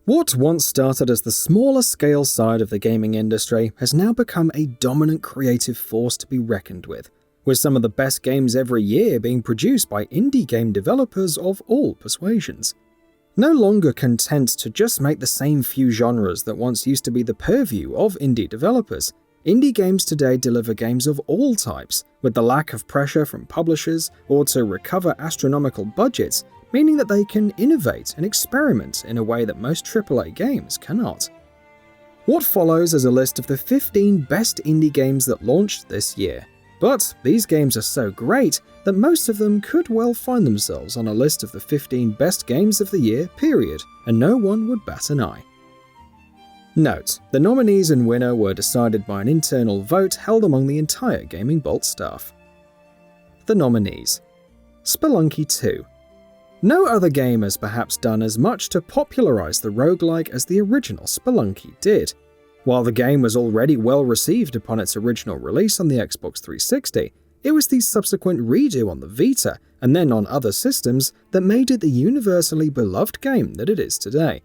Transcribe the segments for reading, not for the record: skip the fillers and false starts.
What once started as the smaller scale side of the gaming industry has now become a dominant creative force to be reckoned with some of the best games every year being produced by indie game developers of all persuasions. No longer content to just make the same few genres that once used to be the purview of indie developers, indie games today deliver games of all types, with the lack of pressure from publishers or to recover astronomical budgets, meaning that they can innovate and experiment in a way that most AAA games cannot. What follows is a list of the 15 best indie games that launched this year. But these games are so great that most of them could well find themselves on a list of the 15 best games of the year, period, and no one would bat an eye. Note, the nominees and winner were decided by an internal vote held among the entire GamingBolt staff. The nominees: Spelunky 2. No other game has perhaps done as much to popularize the roguelike as the original Spelunky did. While the game was already well received upon its original release on the Xbox 360, it was the subsequent redo on the Vita and then on other systems that made it the universally beloved game that it is today.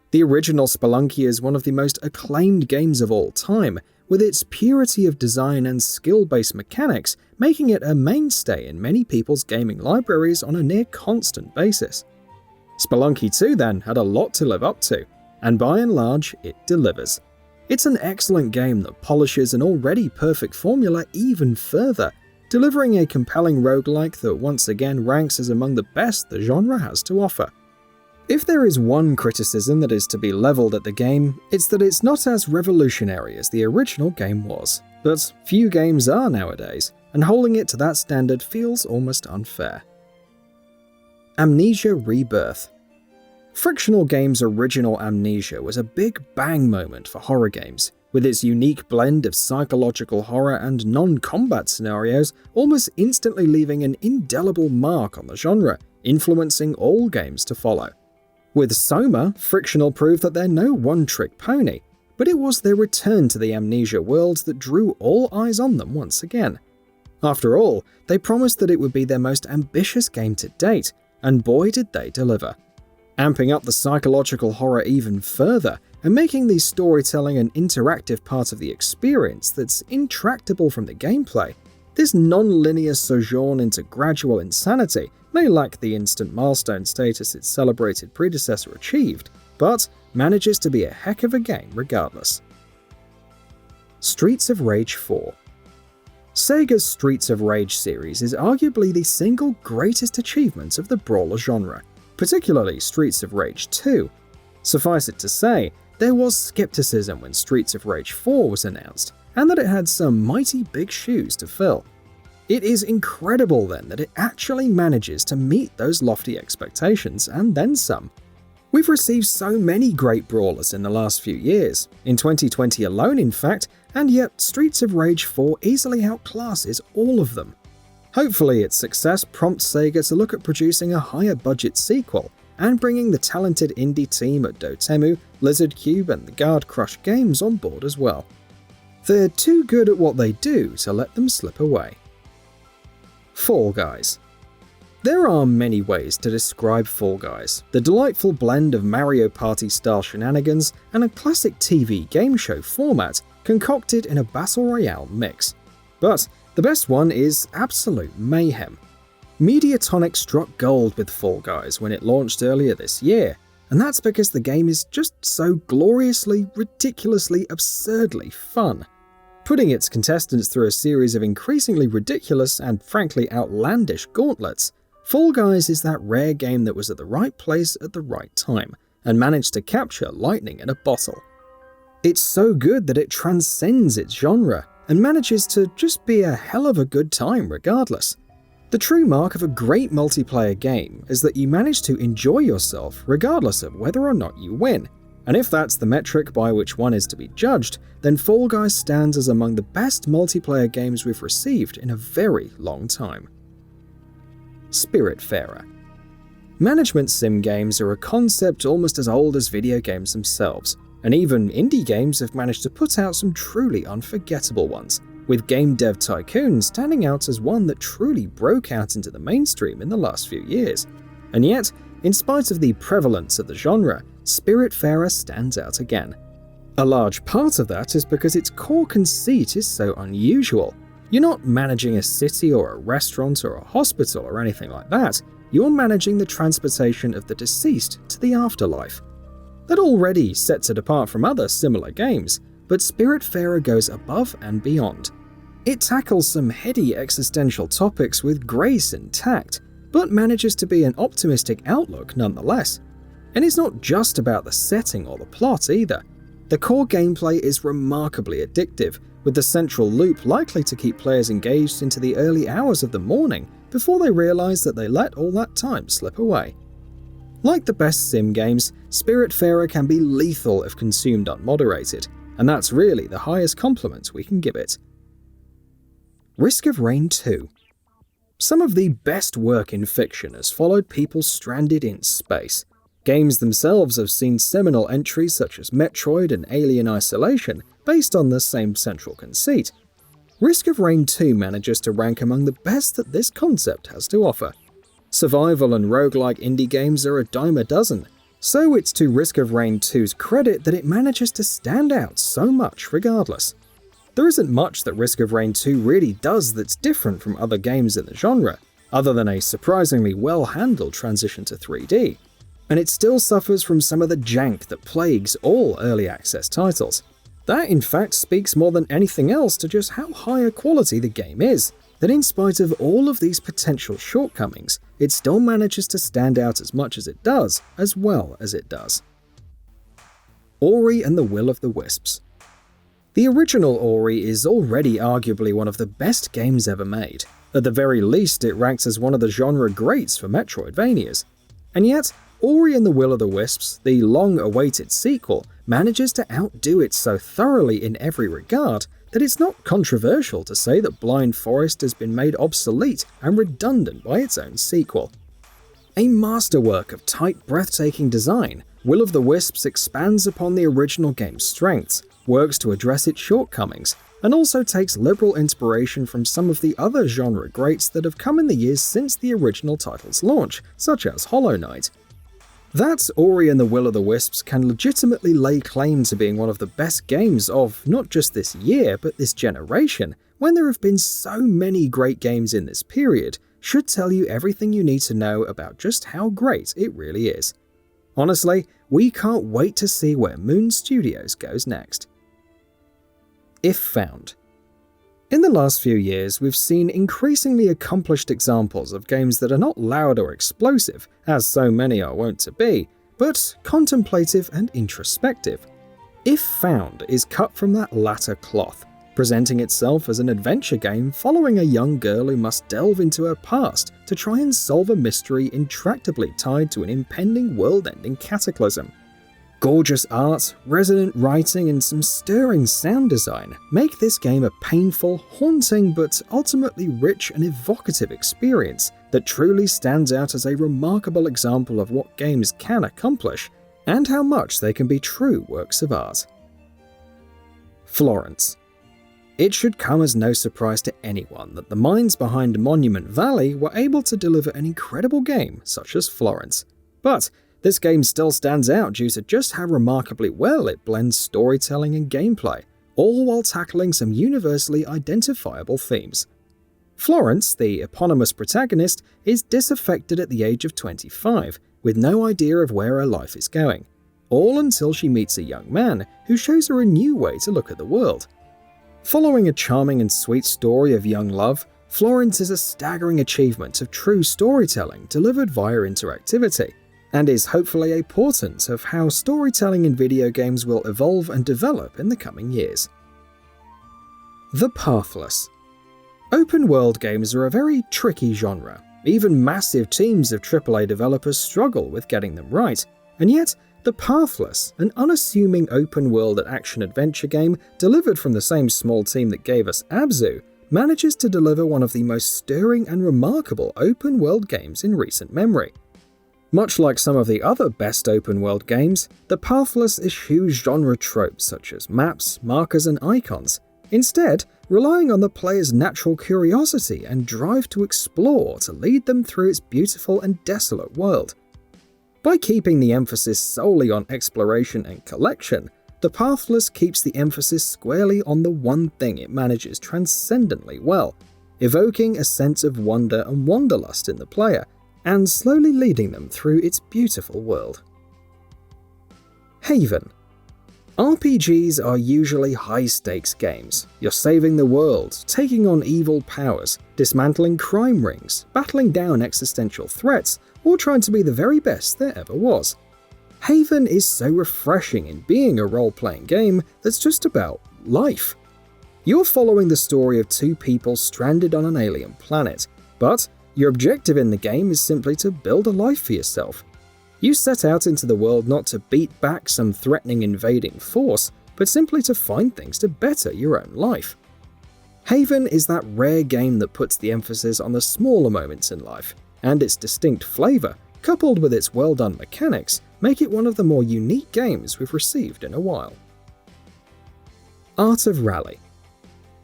The original Spelunky is one of the most acclaimed games of all time, with its purity of design and skill-based mechanics making it a mainstay in many people's gaming libraries on a near constant basis. Spelunky 2 then had a lot to live up to, and by and large, it delivers. It's an excellent game that polishes an already perfect formula even further, delivering a compelling roguelike that once again ranks as among the best the genre has to offer. If there is one criticism that is to be leveled at the game, it's that it's not as revolutionary as the original game was. But few games are nowadays, and holding it to that standard feels almost unfair. Amnesia Rebirth. Frictional Games' original Amnesia was a big bang moment for horror games, with its unique blend of psychological horror and non-combat scenarios almost instantly leaving an indelible mark on the genre, influencing all games to follow. With Soma, Frictional proved that they're no one-trick pony, but it was their return to the Amnesia world that drew all eyes on them once again. After all, they promised that it would be their most ambitious game to date, and boy did they deliver. Amping up the psychological horror even further, and making the storytelling an interactive part of the experience that's intractable from the gameplay, this non-linear sojourn into gradual insanity may lack the instant milestone status its celebrated predecessor achieved, but manages to be a heck of a game regardless. Streets of Rage 4. Sega's Streets of Rage series is arguably the single greatest achievement of the brawler genre, particularly Streets of Rage 2. Suffice it to say, there was skepticism when Streets of Rage 4 was announced, and that it had some mighty big shoes to fill. It is incredible then that it actually manages to meet those lofty expectations and then some. We've received so many great brawlers in the last few years, in 2020 alone in fact, and yet Streets of Rage 4 easily outclasses all of them. Hopefully its success prompts Sega to look at producing a higher budget sequel, and bringing the talented indie team at Dotemu, Lizard Cube and the Guard Crush Games on board as well. They're too good at what they do to let them slip away. Fall Guys. There are many ways to describe Fall Guys, the delightful blend of Mario Party-style shenanigans and a classic TV game show format concocted in a battle royale mix. But the best one is absolute mayhem. Mediatonic struck gold with Fall Guys when it launched earlier this year, and that's because the game is just so gloriously, ridiculously, absurdly fun. Putting its contestants through a series of increasingly ridiculous and frankly outlandish gauntlets, Fall Guys is that rare game that was at the right place at the right time, and managed to capture lightning in a bottle. It's so good that it transcends its genre, and manages to just be a hell of a good time regardless. The true mark of a great multiplayer game is that you manage to enjoy yourself regardless of whether or not you win, and if that's the metric by which one is to be judged, then Fall Guys stands as among the best multiplayer games we've received in a very long time. Spiritfarer. Management sim games are a concept almost as old as video games themselves, and even indie games have managed to put out some truly unforgettable ones, with Game Dev Tycoon standing out as one that truly broke out into the mainstream in the last few years. And yet, in spite of the prevalence of the genre, Spiritfarer stands out again. A large part of that is because its core conceit is so unusual. You're not managing a city or a restaurant or a hospital or anything like that. You're managing the transportation of the deceased to the afterlife. That already sets it apart from other similar games, but Spiritfarer goes above and beyond. It tackles some heady existential topics with grace and tact, but manages to be an optimistic outlook nonetheless. And it's not just about the setting or the plot either. The core gameplay is remarkably addictive, with the central loop likely to keep players engaged into the early hours of the morning before they realize that they let all that time slip away. Like the best sim games, Spiritfarer can be lethal if consumed unmoderated, and that's really the highest compliment we can give it. Risk of Rain 2. Some of the best work in fiction has followed people stranded in space. Games themselves have seen seminal entries such as Metroid and Alien Isolation, based on the same central conceit. Risk of Rain 2 manages to rank among the best that this concept has to offer. Survival and roguelike indie games are a dime a dozen, so it's to Risk of Rain 2's credit that it manages to stand out so much regardless. There isn't much that Risk of Rain 2 really does that's different from other games in the genre, other than a surprisingly well-handled transition to 3D. And it still suffers from some of the jank that plagues all early access titles. That in fact speaks more than anything else to just how high a quality the game is, that in spite of all of these potential shortcomings, it still manages to stand out as much as it does, as well as it does. Ori and the Will of the Wisps. The original Ori is already arguably one of the best games ever made. At the very least, it ranks as one of the genre greats for Metroidvanias. And yet, Ori and the Will of the Wisps, the long-awaited sequel, manages to outdo it so thoroughly in every regard that it's not controversial to say that Blind Forest has been made obsolete and redundant by its own sequel. A masterwork of tight, breathtaking design, Will of the Wisps expands upon the original game's strengths, works to address its shortcomings, and also takes liberal inspiration from some of the other genre greats that have come in the years since the original title's launch, such as Hollow Knight. That Ori and the Will of the Wisps can legitimately lay claim to being one of the best games of not just this year, but this generation, when there have been so many great games in this period, should tell you everything you need to know about just how great it really is. Honestly, we can't wait to see where Moon Studios goes next. If Found. In the last few years, we've seen increasingly accomplished examples of games that are not loud or explosive, as so many are wont to be, but contemplative and introspective. If Found is cut from that latter cloth, presenting itself as an adventure game following a young girl who must delve into her past to try and solve a mystery intractably tied to an impending world-ending cataclysm. Gorgeous art, resonant writing, and some stirring sound design make this game a painful, haunting, but ultimately rich and evocative experience that truly stands out as a remarkable example of what games can accomplish, and how much they can be true works of art. Florence. It should come as no surprise to anyone that the minds behind Monument Valley were able to deliver an incredible game such as Florence. But this game still stands out due to just how remarkably well it blends storytelling and gameplay, all while tackling some universally identifiable themes. Florence, the eponymous protagonist, is disaffected at the age of 25, with no idea of where her life is going, all until she meets a young man who shows her a new way to look at the world. Following a charming and sweet story of young love, Florence is a staggering achievement of true storytelling delivered via interactivity, and is hopefully a portent of how storytelling in video games will evolve and develop in the coming years. The Pathless. Open-world games are a very tricky genre. Even massive teams of AAA developers struggle with getting them right, and yet The Pathless, an unassuming open-world action-adventure game delivered from the same small team that gave us Abzu, manages to deliver one of the most stirring and remarkable open-world games in recent memory. Much like some of the other best open-world games, The Pathless eschews genre tropes such as maps, markers, and icons, instead relying on the player's natural curiosity and drive to explore to lead them through its beautiful and desolate world. By keeping the emphasis solely on exploration and collection, the Pathless keeps the emphasis squarely on the one thing it manages transcendently well, evoking a sense of wonder and wanderlust in the player, and slowly leading them through its beautiful world. Haven. RPGs are usually high-stakes games. You're saving the world, taking on evil powers, dismantling crime rings, battling down existential threats, or trying to be the very best there ever was. Haven is so refreshing in being a role-playing game that's just about life. You're following the story of two people stranded on an alien planet, but your objective in the game is simply to build a life for yourself. You set out into the world not to beat back some threatening invading force, but simply to find things to better your own life. Haven is that rare game that puts the emphasis on the smaller moments in life, and its distinct flavor, coupled with its well-done mechanics, make it one of the more unique games we've received in a while. Art of Rally.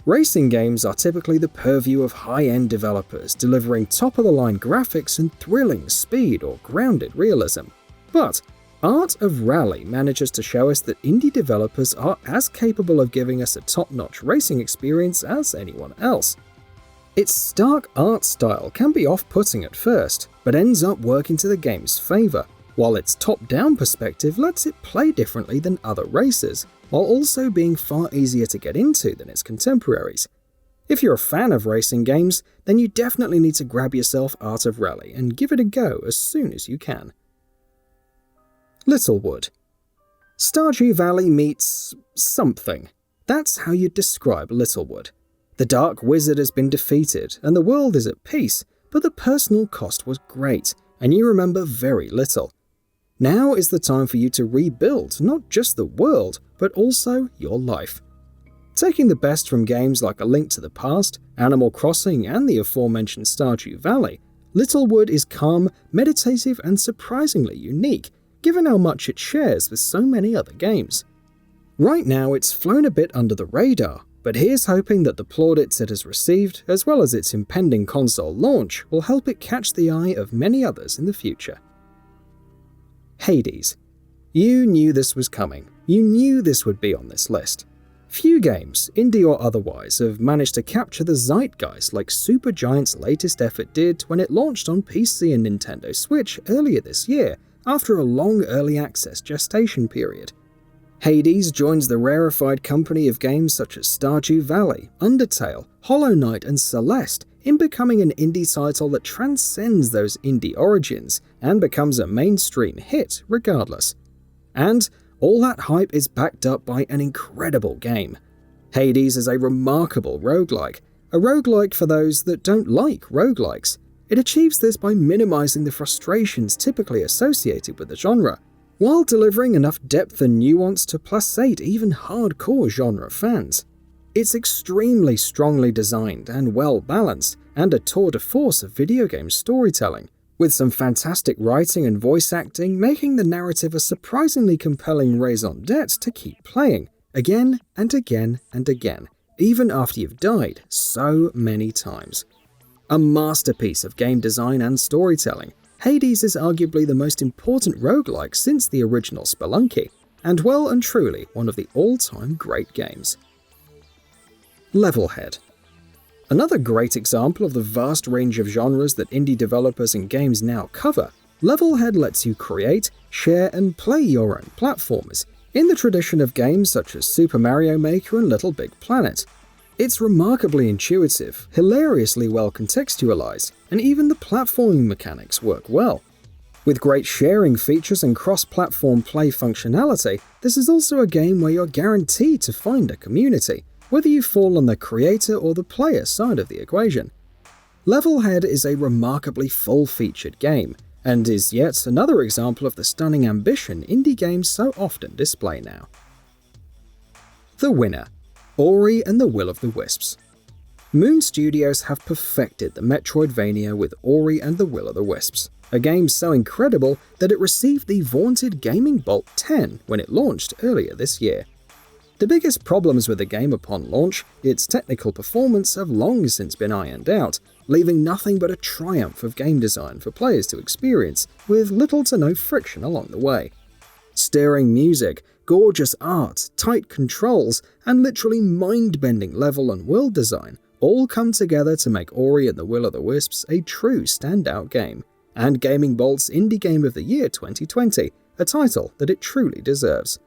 Racing games are typically the purview of high-end developers delivering top-of-the-line graphics and thrilling speed or grounded realism. But Art of Rally manages to show us that indie developers are as capable of giving us a top-notch racing experience as anyone else. Its stark art style can be off-putting at first, but ends up working to the game's favor, while its top-down perspective lets it play differently than other races, while also being far easier to get into than its contemporaries. If you're a fan of racing games, then you definitely need to grab yourself Art of Rally and give it a go as soon as you can. Littlewood. Stardew Valley meets something. That's how you'd describe Littlewood. The Dark Wizard has been defeated, and the world is at peace, but the personal cost was great, and you remember very little. Now is the time for you to rebuild not just the world, but also your life. Taking the best from games like A Link to the Past, Animal Crossing, and the aforementioned Stardew Valley, Littlewood is calm, meditative, and surprisingly unique, given how much it shares with so many other games. Right now, it's flown a bit under the radar, but here's hoping that the plaudits it has received, as well as its impending console launch, will help it catch the eye of many others in the future. Hades. You knew this was coming. You knew this would be on this list. Few games, indie or otherwise, have managed to capture the zeitgeist like Supergiant's latest effort did when it launched on PC and Nintendo Switch earlier this year, after a long early access gestation period. Hades joins the rarefied company of games such as Stardew Valley, Undertale, Hollow Knight, and Celeste in becoming an indie title that transcends those indie origins and becomes a mainstream hit regardless. And all that hype is backed up by an incredible game. Hades is a remarkable roguelike, a roguelike for those that don't like roguelikes. It achieves this by minimizing the frustrations typically associated with the genre, while delivering enough depth and nuance to placate even hardcore genre fans. It's extremely strongly designed and well balanced, and a tour de force of video game storytelling, with some fantastic writing and voice acting making the narrative a surprisingly compelling raison d'etre to keep playing, again and again and again, even after you've died so many times. A masterpiece of game design and storytelling, Hades is arguably the most important roguelike since the original Spelunky, and well and truly one of the all-time great games. LEVELHEAD. Another great example of the vast range of genres that indie developers and games now cover, LEVELHEAD lets you create, share, and play your own platformers, in the tradition of games such as Super Mario Maker and Little Big Planet. It's remarkably intuitive, hilariously well contextualized, and even the platforming mechanics work well. With great sharing features and cross-platform play functionality, this is also a game where you're guaranteed to find a community, whether you fall on the creator or the player side of the equation. LEVELHEAD is a remarkably full-featured game, and is yet another example of the stunning ambition indie games so often display now. The winner, Ori and the Will of the Wisps. Moon Studios have perfected the Metroidvania with Ori and the Will of the Wisps, a game so incredible that it received the vaunted GamingBolt 10 when it launched earlier this year. The biggest problems with the game upon launch, its technical performance, have long since been ironed out, leaving nothing but a triumph of game design for players to experience, with little to no friction along the way. Stirring music, gorgeous art, tight controls, and literally mind-bending level and world design all come together to make Ori and the Will of the Wisps a true standout game, and GamingBolt's Indie Game of the Year 2020, a title that it truly deserves.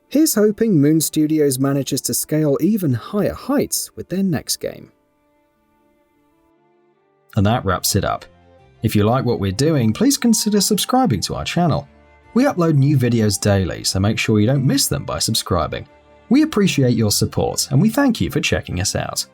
Here's hoping Moon Studios manages to scale even higher heights with their next game. And that wraps it up. If you like what we're doing, please consider subscribing to our channel. We upload new videos daily, so make sure you don't miss them by subscribing. We appreciate your support, and we thank you for checking us out.